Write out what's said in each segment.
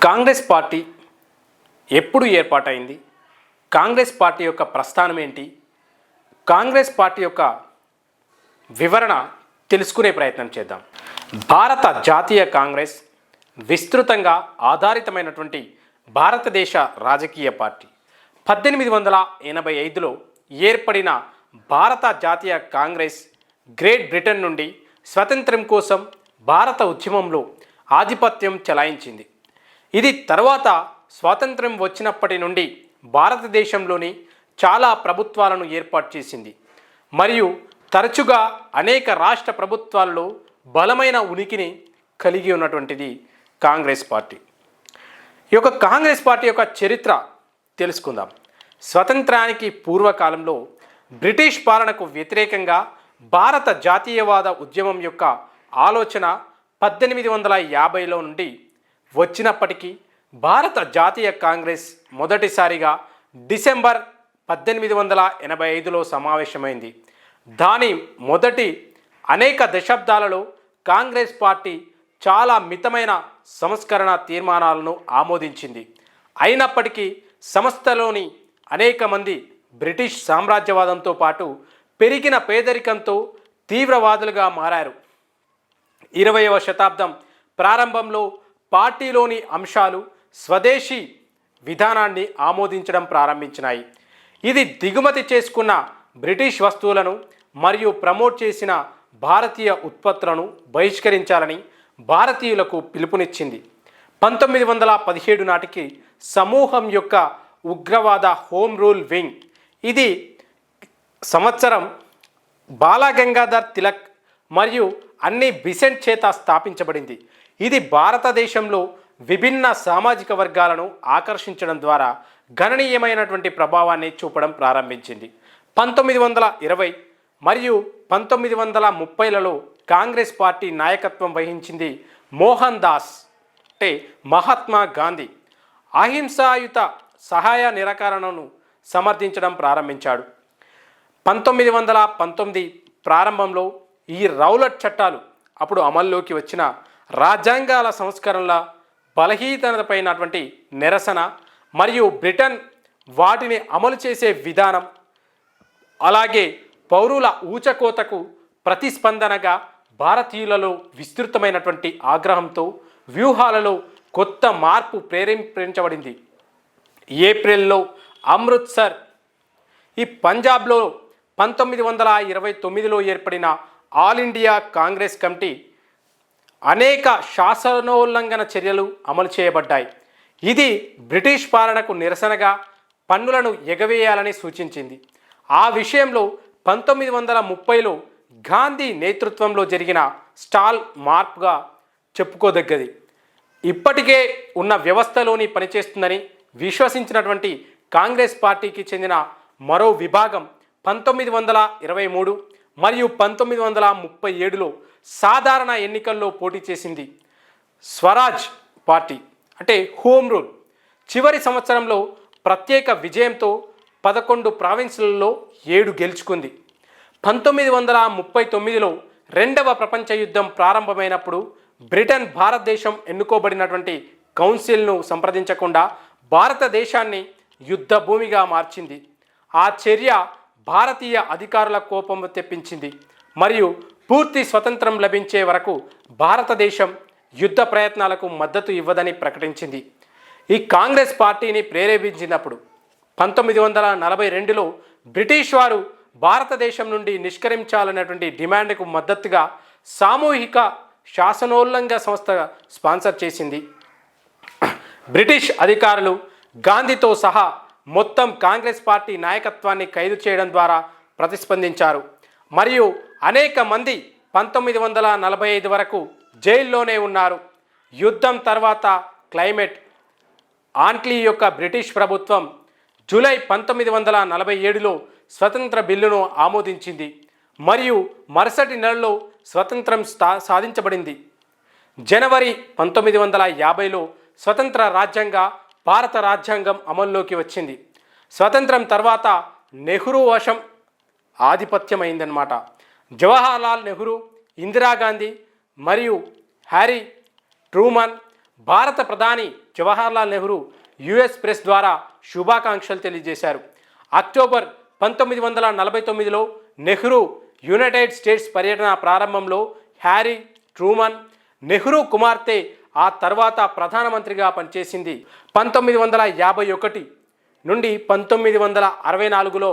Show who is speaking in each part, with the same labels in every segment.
Speaker 1: Congress party ఎప్పుడు ఏర్పాటైంది? Congress party యొక్క ప్రస్థానం ఏంటి? కాంగ్రెస్ పార్టీ యొక్క వివరణ తెలుసుకునే ప్రయత్నం చేద్దాం. భారత జాతీయ కాంగ్రెస్ విస్తృతంగా ఆధారితమైనటువంటి భారతదేశ రాజకీయ పార్టీ. 1885లో ఏర్పడిన భారత జాతీయ కాంగ్రెస్ గ్రేట్ బ్రిటన్ నుండి స్వతంత్రం కోసం భారత ఉద్యమంలో ఆధిపత్యం చెలాయించింది. ఇది తర్వాత స్వాతంత్రం వచ్చినప్పటి నుండి భారతదేశంలోని చాలా ప్రభుత్వాలను ఏర్పాటు చేసింది మరియు తరచుగా అనేక రాష్ట్ర ప్రభుత్వాల్లో బలమైన ఉనికిని కలిగి ఉన్నటువంటిది కాంగ్రెస్ పార్టీ. ఈ యొక్క కాంగ్రెస్ పార్టీ యొక్క చరిత్ర తెలుసుకుందాం. స్వతంత్రానికి పూర్వకాలంలో బ్రిటిష్ పాలనకు వ్యతిరేకంగా భారత జాతీయవాద ఉద్యమం యొక్క ఆలోచన 1850లో నుండి వచ్చినప్పటికీ భారత జాతీయ కాంగ్రెస్ మొదటిసారిగా డిసెంబర్ 1885లో సమావేశమైంది. దాని మొదటి అనేక దశాబ్దాలలో కాంగ్రెస్ పార్టీ చాలా మితమైన సంస్కరణ తీర్మానాలను ఆమోదించింది. అయినప్పటికీ సంస్థలోని అనేక మంది బ్రిటిష్ సామ్రాజ్యవాదంతో పాటు పెరిగిన పేదరికంతో తీవ్రవాదులుగా మారారు. 20వ శతాబ్దం ప్రారంభంలో పార్టీలోని అంశాలు స్వదేశీ విధానాన్ని ఆమోదించడం ప్రారంభించినాయి. ఇది దిగుమతి చేసుకున్న బ్రిటిష్ వస్తువులను మరియు ప్రమోట్ చేసిన భారతీయ ఉత్పత్తులను బహిష్కరించాలని భారతీయులకు పిలుపునిచ్చింది. 1917 నాటికి సమూహం యొక్క ఉగ్రవాద హోమ్ రూల్ వింగ్, ఇది సంవత్సరం బాలగంగాధర్ తిలక్ మరియు అన్ని బిసెంట్ చేత స్థాపించబడింది. ఇది భారతదేశంలో విభిన్న సామాజిక వర్గాలను ఆకర్షించడం ద్వారా గణనీయమైనటువంటి ప్రభావాన్ని చూపడం ప్రారంభించింది. 1920 మరియు 1930లలో కాంగ్రెస్ పార్టీ నాయకత్వం వహించింది మోహన్ దాస్ అంటే మహాత్మా గాంధీ అహింసాయుత సహాయ నిరాకరణను సమర్థించడం ప్రారంభించాడు. 1919 ప్రారంభంలో ఈ రౌలట్ చట్టాలు అప్పుడు అమల్లోకి వచ్చిన రాజ్యాంగాల సంస్కరణల బలహీనతపైనటువంటి నిరసన మరియు బ్రిటన్ వాటిని అమలు చేసే విధానం, అలాగే పౌరుల ఊచకోతకు ప్రతిస్పందనగా భారతీయులలో విస్తృతమైనటువంటి ఆగ్రహంతో వ్యూహాలలో కొత్త మార్పు ప్రేరేపించబడింది. ఏప్రిల్లో అమృత్సర్, ఈ పంజాబ్లో 1929లో ఏర్పడిన ఆల్ ఇండియా కాంగ్రెస్ కమిటీ అనేక శాసనోల్లంఘన చర్యలు అమలు చేయబడ్డాయి. ఇది బ్రిటిష్ పాలనకు నిరసనగా పన్నులను ఎగవేయాలని సూచించింది. ఆ విషయంలో 1930లో గాంధీ నేతృత్వంలో జరిగిన స్టాల్ మార్పుగా చెప్పుకోదగ్గది. ఇప్పటికే ఉన్న వ్యవస్థలోని పనిచేస్తుందని విశ్వసించినటువంటి కాంగ్రెస్ పార్టీకి చెందిన మరో విభాగం 1923 మరియు 1937లో సాధారణ ఎన్నికల్లో పోటీ చేసింది. స్వరాజ్ పార్టీ అంటే హోమ్ రూల్ చివరి సంవత్సరంలో ప్రత్యేక విజయంతో 11 ప్రావిన్సులలో 7 గెలుచుకుంది. 1939లో రెండవ ప్రపంచ యుద్ధం ప్రారంభమైనప్పుడు బ్రిటన్ భారతదేశం ఎన్నుకోబడినటువంటి కౌన్సిల్ను సంప్రదించకుండా భారతదేశాన్ని యుద్ధ భూమిగా మార్చింది. ఆ చర్య భారతీయ అధికారుల కోపం తెప్పించింది మరియు పూర్తి స్వతంత్రం లభించే వరకు భారతదేశం యుద్ధ ప్రయత్నాలకు మద్దతు ఇవ్వదని ప్రకటించింది. ఈ కాంగ్రెస్ పార్టీని ప్రేరేపించినప్పుడు 1942లో బ్రిటిష్ వారు భారతదేశం నుండి నిష్కరించాలనేటువంటి డిమాండ్కు మద్దతుగా సామూహిక శాసనోల్లంఘన సంస్థ స్పాన్సర్ చేసింది. బ్రిటిష్ అధికారులు గాంధీతో సహా మొత్తం కాంగ్రెస్ పార్టీ నాయకత్వాన్ని ఖైదు చేయడం ద్వారా ప్రతిస్పందించారు మరియు అనేక మంది 1945 వరకు జైల్లోనే ఉన్నారు. యుద్ధం తర్వాత క్లైమేట్ ఆంట్లీ యొక్క బ్రిటిష్ ప్రభుత్వం జూలై 1947లో స్వతంత్ర బిల్లును ఆమోదించింది మరియు మరుసటి నెలలో స్వతంత్రం సాధించబడింది. జనవరి 1950లో స్వతంత్ర రాజ్యంగా భారత రాజ్యాంగం అమల్లోకి వచ్చింది. స్వతంత్రం తర్వాత నెహ్రూ వశం ఆధిపత్యమైందన్నమాట. జవహర్లాల్ నెహ్రూ, ఇందిరాగాంధీ మరియు హ్యారీ ట్రూమన్ భారత ప్రధాని జవహర్లాల్ నెహ్రూ యుఎస్ ప్రెస్ ద్వారా శుభాకాంక్షలు తెలియజేశారు. అక్టోబర్ 1949లో నెహ్రూ యునైటెడ్ స్టేట్స్ పర్యటన ప్రారంభంలో హ్యారీ ట్రూమన్, నెహ్రూ కుమార్తె ఆ తర్వాత ప్రధానమంత్రిగా పనిచేసింది. 1951 నుండి 1964లో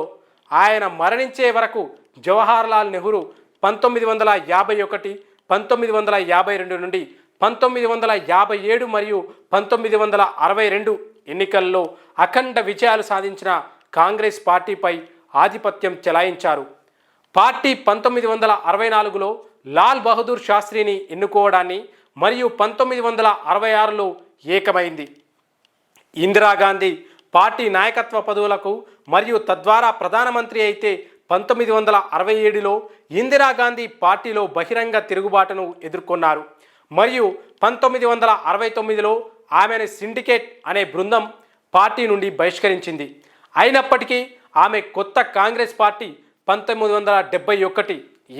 Speaker 1: ఆయన మరణించే వరకు జవహర్లాల్ నెహ్రూ 1951, 1952 నుండి 1957 మరియు 1962 ఎన్నికల్లో అఖండ విజయాలు సాధించిన కాంగ్రెస్ పార్టీపై ఆధిపత్యం చెలాయించారు. పార్టీ 1964లో లాల్ బహదూర్ శాస్త్రిని ఎన్నుకోవడాన్ని మరియు 1966లో ఏకమైంది. ఇందిరాగాంధీ పార్టీ నాయకత్వ పదవులకు మరియు తద్వారా ప్రధానమంత్రి అయితే 1967లో ఇందిరాగాంధీ పార్టీలో బహిరంగ తిరుగుబాటును ఎదుర్కొన్నారు మరియు 1969లో ఆమెను సిండికేట్ అనే బృందం పార్టీ నుండి బహిష్కరించింది. అయినప్పటికీ ఆమె కొత్త కాంగ్రెస్ పార్టీ 1971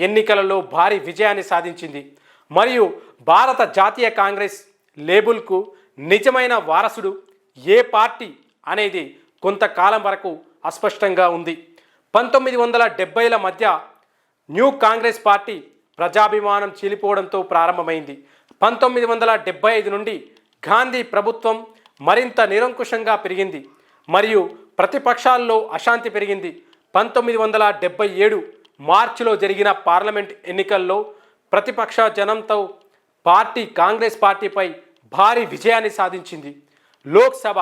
Speaker 1: ఎన్నికలలో భారీ విజయాన్ని సాధించింది మరియు భారత జాతీయ కాంగ్రెస్ లేబుల్కు నిజమైన వారసుడు ఏ పార్టీ అనేది కొంతకాలం వరకు అస్పష్టంగా ఉంది. 1970ల మధ్య న్యూ కాంగ్రెస్ పార్టీ ప్రజాభిమానం చీలిపోవడంతో ప్రారంభమైంది. 1975 నుండి గాంధీ ప్రభుత్వం మరింత నిరంకుశంగా పెరిగింది మరియు ప్రతిపక్షాల్లో అశాంతి పెరిగింది. 1977 మార్చిలో జరిగిన పార్లమెంట్ ఎన్నికల్లో ప్రతిపక్ష జనంతో పార్టీ కాంగ్రెస్ పార్టీపై భారీ విజయాన్ని సాధించింది. లోక్సభ,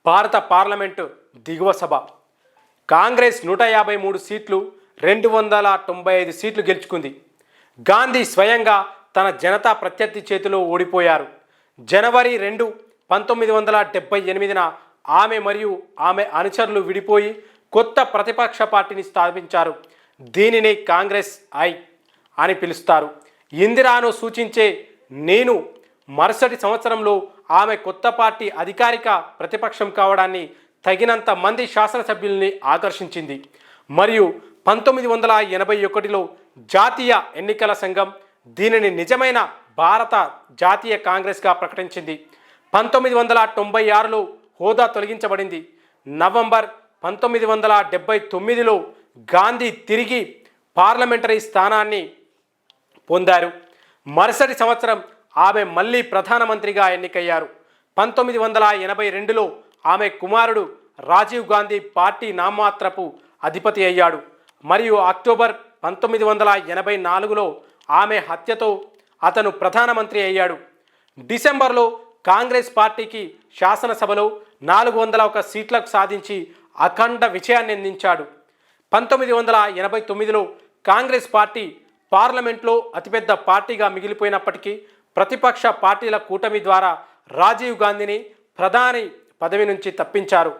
Speaker 1: భారత పార్లమెంటు దిగువ సభ కాంగ్రెస్ 153 సీట్లు, 295 సీట్లు గెలుచుకుంది. గాంధీ స్వయంగా తన జనతా ప్రత్యర్థి చేతిలో ఓడిపోయారు. జనవరి 2, 1978న ఆమె మరియు ఆమె అనుచరులు విడిపోయి కొత్త ప్రతిపక్ష పార్టీని స్థాపించారు. దీనిని కాంగ్రెస్ ఐ అని పిలుస్తారు. ఇందిరాను సూచించే నేను మరుసటి సంవత్సరంలో ఆమె కొత్త పార్టీ అధికారిక ప్రతిపక్షం కావడాన్ని తగినంత మంది శాసనసభ్యుల్ని ఆకర్షించింది మరియు 1981లో జాతీయ ఎన్నికల సంఘం దీనిని నిజమైన భారత జాతీయ కాంగ్రెస్గా ప్రకటించింది. 1996లో హోదా తొలగించబడింది. నవంబర్ 1979లో గాంధీ తిరిగి పార్లమెంటరీ స్థానాన్ని పొందారు. మరుసటి సంవత్సరం ఆమె మళ్ళీ ప్రధానమంత్రిగా ఎన్నికయ్యారు. 1982లో ఆమె కుమారుడు రాజీవ్ గాంధీ పార్టీ నామమాత్రపు అధిపతి అయ్యాడు మరియు అక్టోబర్ 1984లో ఆమె హత్యతో అతను ప్రధానమంత్రి అయ్యాడు. డిసెంబర్లో కాంగ్రెస్ పార్టీకి శాసనసభలో 401 సీట్లకు సాధించి అఖండ విజయాన్ని అందించాడు. 1989లో కాంగ్రెస్ పార్టీ పార్లమెంట్లో అతిపెద్ద పార్టీగా మిగిలిపోయినప్పటికీ ప్రతిపక్ష పార్టీల కూటమి ద్వారా రాజీవ్ గాంధీని ప్రధాని పదవి నుంచి తప్పించారు.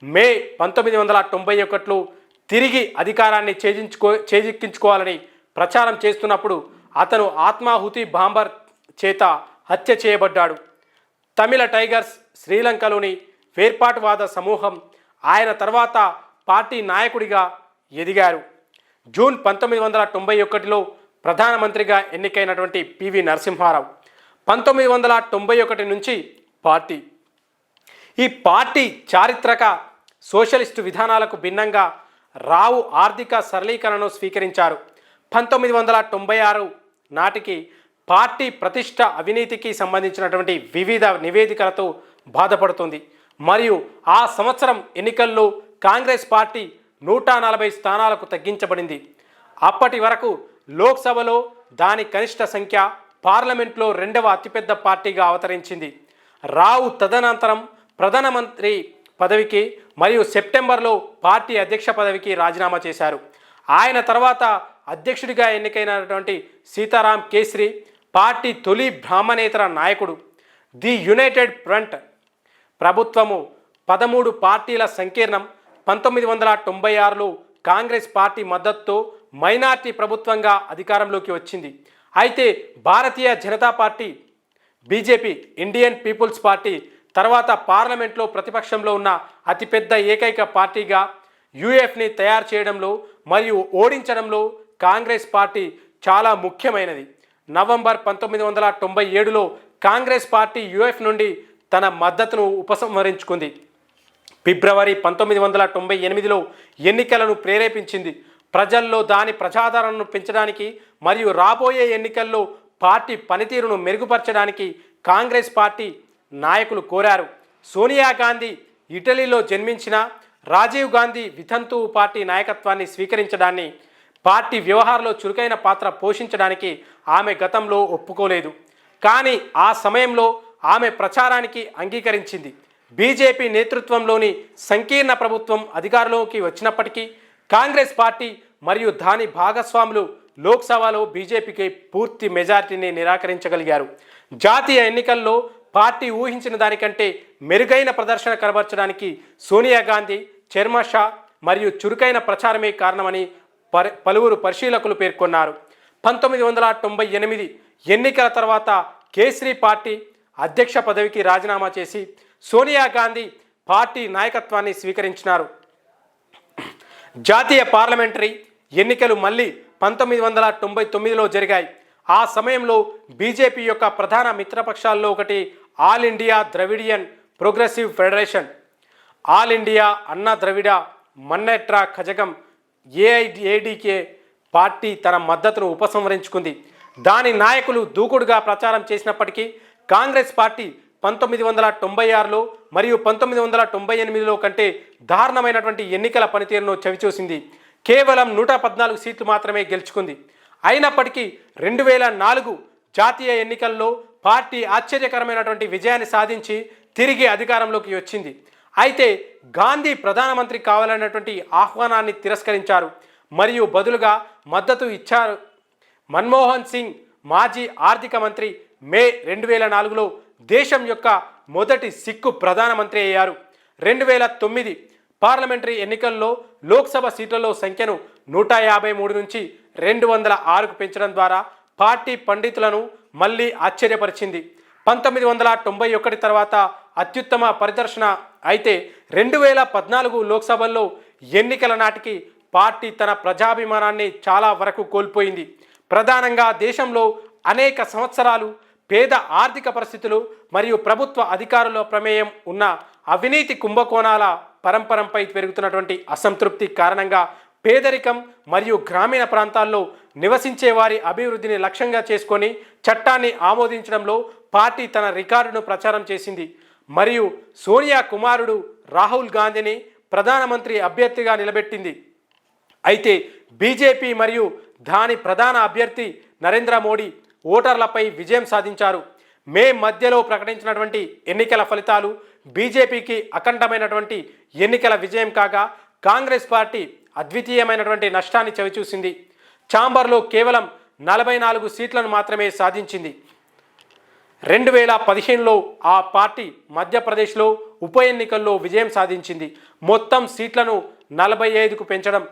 Speaker 1: మే 1991లో తిరిగి అధికారాన్ని చేజిక్కించుకోవాలని ప్రచారం చేస్తున్నప్పుడు అతను ఆత్మాహుతి బాంబర్ చేత హత్య చేయబడ్డాడు. తమిళ టైగర్స్ శ్రీలంకలోని వేర్పాటువాద సమూహం ఆయన తర్వాత పార్టీ నాయకుడిగా ఎదిగారు. జూన్ 1991లో ప్రధానమంత్రిగా ఎన్నికైనటువంటి పివి నరసింహారావు 1991 నుంచి పార్టీ ఈ పార్టీ చారిత్రక సోషలిస్టు విధానాలకు భిన్నంగా రావు ఆర్థిక సరళీకరణను స్వీకరించారు. 1996 నాటికి పార్టీ ప్రతిష్ట అవినీతికి సంబంధించినటువంటి వివిధ నివేదికలతో బాధపడుతుంది మరియు ఆ సంవత్సరం ఎన్నికల్లో కాంగ్రెస్ పార్టీ 140 స్థానాలకు తగ్గించబడింది. అప్పటి వరకు లోక్సభలో దాని కనిష్ట సంఖ్య, పార్లమెంట్లో రెండవ అతిపెద్ద పార్టీగా అవతరించింది. రావు తదనంతరం ప్రధానమంత్రి పదవికి మరియు సెప్టెంబర్లో పార్టీ అధ్యక్ష పదవికి రాజీనామా చేశారు. ఆయన తర్వాత అధ్యక్షుడిగా ఎన్నికైనటువంటి సీతారాం కేసరి పార్టీ తొలి బ్రాహ్మణేతర నాయకుడు. ది యునైటెడ్ ఫ్రంట్ ప్రభుత్వము 13 పార్టీల సంకీర్ణం 1996లో కాంగ్రెస్ పార్టీ మద్దతుతో మైనార్టీ ప్రభుత్వంగా అధికారంలోకి వచ్చింది. అయితే Bharatiya Janata party BJP, Indian people's party తర్వాత పార్లమెంట్లో ప్రతిపక్షంలో ఉన్న అతిపెద్ద ఏకైక పార్టీగా యూఎఫ్ని తయారు చేయడంలో మరియు ఓడించడంలో కాంగ్రెస్ పార్టీ చాలా ముఖ్యమైనది. నవంబర్ 1997లో కాంగ్రెస్ పార్టీ యుఎఫ్ నుండి తన మద్దతును ఉపసంహరించుకుంది. ఫిబ్రవరి 1998లో ఎన్నికలను ప్రేరేపించింది. ప్రజల్లో దాని ప్రజాదరణను పెంచడానికి మరియు రాబోయే ఎన్నికల్లో పార్టీ పనితీరును మెరుగుపరచడానికి కాంగ్రెస్ పార్టీ నాయకులు కోరారు. సోనియా గాంధీ ఇటలీలో జన్మించిన రాజీవ్ గాంధీ వితంతువు పార్టీ నాయకత్వాన్ని స్వీకరించడాన్ని, పార్టీ వ్యవహారంలో చురుకైన పాత్ర పోషించడానికి ఆమె గతంలో ఒప్పుకోలేదు. కానీ ఆ సమయంలో ఆమె ప్రచారానికి అంగీకరించింది. బీజేపీ నేతృత్వంలోని సంకీర్ణ ప్రభుత్వం అధికారంలోకి వచ్చినప్పటికీ కాంగ్రెస్ పార్టీ మరియు దాని భాగస్వాములు లోక్సభలో బీజేపీకి పూర్తి మెజారిటీని నిరాకరించగలిగారు. జాతీయ ఎన్నికల్లో పార్టీ ఊహించిన దానికంటే మెరుగైన ప్రదర్శన కనబరచడానికి సోనియా గాంధీ, చర్మ షా మరియు చురుకైన ప్రచారమే కారణమని పలువురు పరిశీలకులు పేర్కొన్నారు. 1998 ఎన్నికల తర్వాత కేసరి పార్టీ అధ్యక్ష పదవికి రాజీనామా చేసి సోనియా గాంధీ పార్టీ నాయకత్వాన్ని స్వీకరించినారు. జాతీయ పార్లమెంటరీ ఎన్నికలు మళ్ళీ 1999లో జరిగాయి. ఆ సమయంలో బీజేపీ యొక్క ప్రధాన మిత్రపక్షాల్లో ఒకటి all India Dravidian progressive federation, all India అన్నా ద్రవిడ మన్నెట్రా కజగం ఏఐఏడికే పార్టీ తన మద్దతును ఉపసంహరించుకుంది. దాని నాయకులు దూకుడుగా ప్రచారం చేసినప్పటికీ కాంగ్రెస్ పార్టీ 1996లో మరియు 1998లో కంటే దారుణమైనటువంటి ఎన్నికల పనితీరును చవిచూసింది. కేవలం 114 సీట్లు మాత్రమే గెలుచుకుంది. అయినప్పటికీ 2004 జాతీయ ఎన్నికల్లో పార్టీ ఆశ్చర్యకరమైనటువంటి విజయాన్ని సాధించి తిరిగి అధికారంలోకి వచ్చింది. అయితే గాంధీ ప్రధానమంత్రి కావాలన్నటువంటి ఆహ్వానాన్ని తిరస్కరించారు మరియు బదులుగా మద్దతు ఇచ్చారు. మన్మోహన్ సింగ్ మాజీ ఆర్థిక మంత్రి మే 2004లో దేశం యొక్క మొదటి సిక్కు ప్రధానమంత్రి అయ్యారు. 2009 పార్లమెంటరీ ఎన్నికల్లో లోక్సభ సీట్లలో సంఖ్యను 153 నుంచి 206కు పెంచడం ద్వారా పార్టీ పండితులను మళ్ళీ ఆశ్చర్యపరిచింది. 1991 తర్వాత అత్యుత్తమ పరిదర్శన. అయితే 2014 లోక్సభల్లో ఎన్నికల నాటికి పార్టీ తన ప్రజాభిమానాన్ని చాలా వరకు కోల్పోయింది. ప్రధానంగా దేశంలో అనేక సంవత్సరాలు పేద ఆర్థిక పరిస్థితులు మరియు ప్రభుత్వ అధికారుల ప్రమేయం ఉన్న అవినీతి కుంభకోణాల పరంపరంపై పెరుగుతున్నటువంటి అసంతృప్తి కారణంగా పేదరికం మరియు గ్రామీణ ప్రాంతాల్లో నివసించే వారి అభివృద్ధిని లక్ష్యంగా చేసుకొని చట్టాన్ని ఆమోదించడంలో పార్టీ తన రికార్డును ప్రచారం చేసింది మరియు సోనియా కుమారుడు రాహుల్ గాంధీని ప్రధానమంత్రి అభ్యర్థిగా నిలబెట్టింది. అయితే బీజేపీ మరియు దాని ప్రధాన అభ్యర్థి నరేంద్ర మోడీ ఓటర్లపై విజయం సాధించారు. మే మధ్యలో ప్రకటించినటువంటి ఎన్నికల ఫలితాలు బీజేపీకి అఖండమైనటువంటి ఎన్నికల విజయం కాగా కాంగ్రెస్ పార్టీ అద్వితీయమైనటువంటి నష్టాన్ని చవిచూసింది. ఛాంబర్లో కేవలం 44 సీట్లను మాత్రమే సాధించింది. 2015లో ఆ పార్టీ మధ్యప్రదేశ్లో ఉప ఎన్నికల్లో విజయం సాధించింది. మొత్తం సీట్లను 45కు పెంచడం.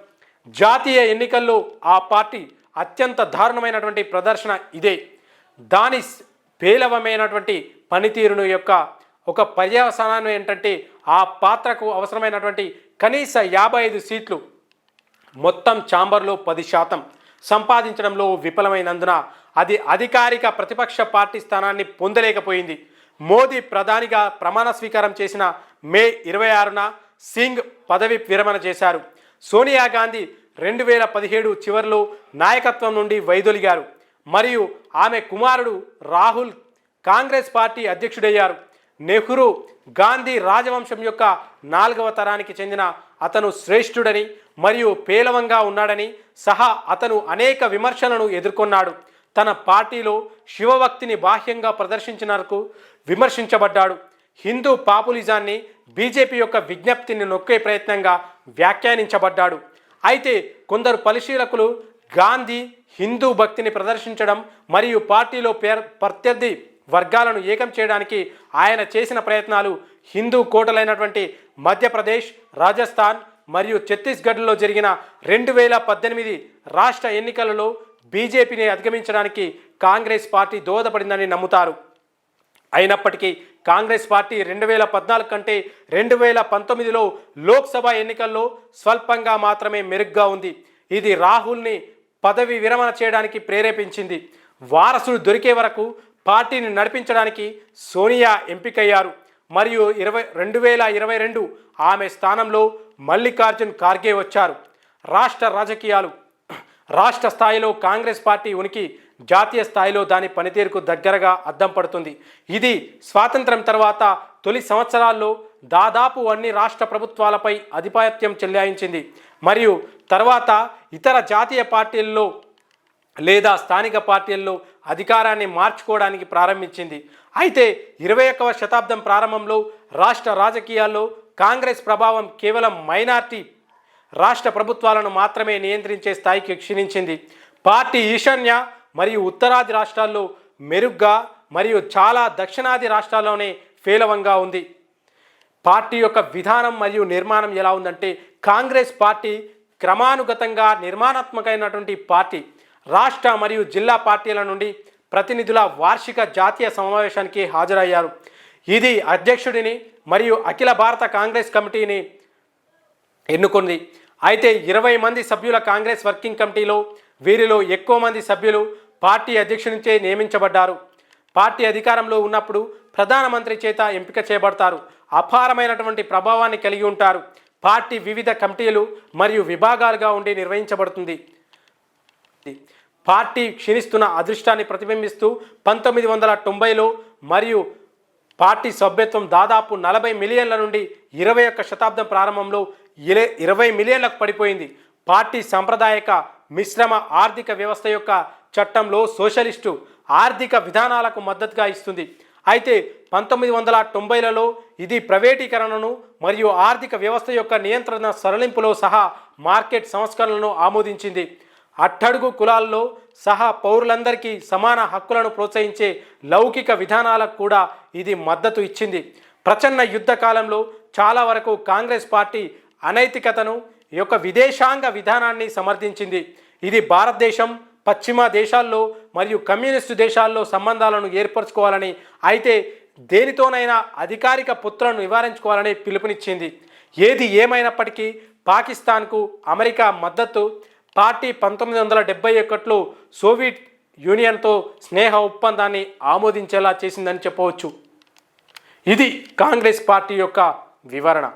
Speaker 1: జాతీయ ఎన్నికల్లో ఆ పార్టీ అత్యంత దారుణమైనటువంటి ప్రదర్శన ఇదే. దాని పేలవమైనటువంటి పనితీరును యొక్క ఒక పర్యవసానం ఏంటంటే ఆ పాత్రకు అవసరమైనటువంటి కనీస 55 సీట్లు మొత్తం ఛాంబర్లో 10% సంపాదించడంలో విఫలమైనందున అది అధికారిక ప్రతిపక్ష పార్టీ స్థానాన్ని పొందలేకపోయింది. మోదీ ప్రధానిగా ప్రమాణ స్వీకారం చేసిన మే 26న సింగ్ పదవి విరమణ చేశారు. సోనియా గాంధీ 2017 చివరిలో నాయకత్వం నుండి వైదొలిగారు మరియు ఆమె కుమారుడు రాహుల్ కాంగ్రెస్ పార్టీ అధ్యక్షుడయ్యారు. నెహ్రూ గాంధీ రాజవంశం యొక్క 4వ తరానికి చెందిన అతను శ్రేష్ఠుడని మరియు పేలవంగా ఉన్నాడని సహా అతను అనేక విమర్శలను ఎదుర్కొన్నాడు. తన పార్టీలో శివభక్తిని బాహ్యంగా ప్రదర్శించినందుకు విమర్శించబడ్డాడు. హిందూ పాపులిజాన్ని బీజేపీ యొక్క విజ్ఞప్తిని నొక్కే ప్రయత్నంగా వ్యాఖ్యానించబడ్డాడు. అయితే కొందరు పరిశీలకులు గాంధీ హిందూ భక్తిని ప్రదర్శించడం మరియు పార్టీలో ప్రత్యర్థి వర్గాలను ఏకం చేయడానికి ఆయన చేసిన ప్రయత్నాలు హిందూ కోటలైనటువంటి మధ్యప్రదేశ్, రాజస్థాన్ మరియు ఛత్తీస్గఢ్లో జరిగిన 2018 రాష్ట్ర ఎన్నికలలో బీజేపీని అధిగమించడానికి కాంగ్రెస్ పార్టీ దోహదపడిందని నమ్ముతారు. అయినప్పటికీ కాంగ్రెస్ పార్టీ 2014 కంటే 2019లో లోక్సభ ఎన్నికల్లో స్వల్పంగా మాత్రమే మెరుగ్గా ఉంది. ఇది రాహుల్ని పదవి విరమణ చేయడానికి ప్రేరేపించింది. వారసుడు దొరికే వరకు పార్టీని నడిపించడానికి సోనియా ఎంపికయ్యారు. మరియు 2022 ఆమె స్థానంలో మల్లికార్జున్ ఖార్గే వచ్చారు. రాష్ట్ర రాజకీయాలు. రాష్ట్ర స్థాయిలో కాంగ్రెస్ పార్టీ ఉనికి జాతీయ స్థాయిలో దాని పనితీరుకు దగ్గరగా అద్దం పడుతుంది. ఇది స్వాతంత్ర్యం తర్వాత తొలి సంవత్సరాల్లో దాదాపు అన్ని రాష్ట్ర ప్రభుత్వాలపై ఆధిపత్యం చెలాయించింది మరియు తర్వాత ఇతర జాతీయ పార్టీల్లో లేదా స్థానిక పార్టీల్లో అధికారాన్ని మార్చుకోవడానికి ప్రారంభించింది. అయితే 21వ శతాబ్దం ప్రారంభంలో రాష్ట్ర రాజకీయాల్లో కాంగ్రెస్ ప్రభావం కేవలం మైనార్టీ రాష్ట్ర ప్రభుత్వాలను మాత్రమే నియంత్రించే స్థాయికి క్షీణించింది. పార్టీ ఈశాన్య మరియు ఉత్తరాది రాష్ట్రాల్లో మెరుగ్గా మరియు చాలా దక్షిణాది రాష్ట్రాల్లోనే పేలవంగా ఉంది. పార్టీ యొక్క విధానం మరియు నిర్మాణం ఎలా ఉందంటే, కాంగ్రెస్ పార్టీ క్రమానుగతంగా నిర్మాణాత్మకమైనటువంటి పార్టీ. రాష్ట్ర మరియు జిల్లా పార్టీల నుండి ప్రతినిధుల వార్షిక జాతీయ సమావేశానికి హాజరయ్యారు. ఇది అధ్యక్షుడిని మరియు అఖిల భారత కాంగ్రెస్ కమిటీని ఎన్నుకుంది. అయితే 20 మంది సభ్యుల కాంగ్రెస్ వర్కింగ్ కమిటీలో వీరిలో ఎక్కువ మంది సభ్యులు పార్టీ అధ్యక్షునిచే నియమించబడ్డారు. పార్టీ అధికారంలో ఉన్నప్పుడు ప్రధానమంత్రి చేత ఎంపిక చేయబడతారు. అపారమైనటువంటి ప్రభావాన్ని కలిగి ఉంటారు. పార్టీ వివిధ కమిటీలు మరియు విభాగాలుగా ఉండి నిర్వహించబడుతుంది. పార్టీ క్షీణిస్తున్న అదృష్టాన్ని ప్రతిబింబిస్తూ 1990లో మరియు పార్టీ సభ్యత్వం దాదాపు 40 మిలియన్ల నుండి 21వ శతాబ్దం ప్రారంభంలో 20 మిలియన్లకు పడిపోయింది. పార్టీ సాంప్రదాయక మిశ్రమ ఆర్థిక వ్యవస్థ యొక్క చట్టంలో సోషలిస్టు ఆర్థిక విధానాలకు మద్దతుగా ఇస్తుంది. అయితే 1990లలో ఇది ప్రైవేటీకరణను మరియు ఆర్థిక వ్యవస్థ యొక్క నియంత్రణ సరళింపులో సహా మార్కెట్ సంస్కరణలను ఆమోదించింది. అట్టడుగు కులాల్లో సహా పౌరులందరికీ సమాన హక్కులను ప్రోత్సహించే లౌకిక విధానాలకు కూడా ఇది మద్దతు ఇచ్చింది. ప్రచన్న యుద్ధ కాలంలో చాలా వరకు కాంగ్రెస్ పార్టీ అనైతికతను యొక్క విదేశాంగ విధానాన్ని సమర్థించింది. ఇది భారతదేశం పశ్చిమ దేశాల్లో మరియు కమ్యూనిస్టు దేశాల్లో సంబంధాలను ఏర్పరచుకోవాలని, అయితే దేనితోనైనా అధికారిక పొత్తులను నివారించుకోవాలని పిలుపునిచ్చింది. ఏది ఏమైనప్పటికీ పాకిస్తాన్కు అమెరికా మద్దతు పార్టీ 1971లో సోవియట్ యూనియన్తో స్నేహ ఒప్పందాన్ని ఆమోదించేలా చేసిందని చెప్పవచ్చు. ఇది కాంగ్రెస్ పార్టీ యొక్క వివరణ.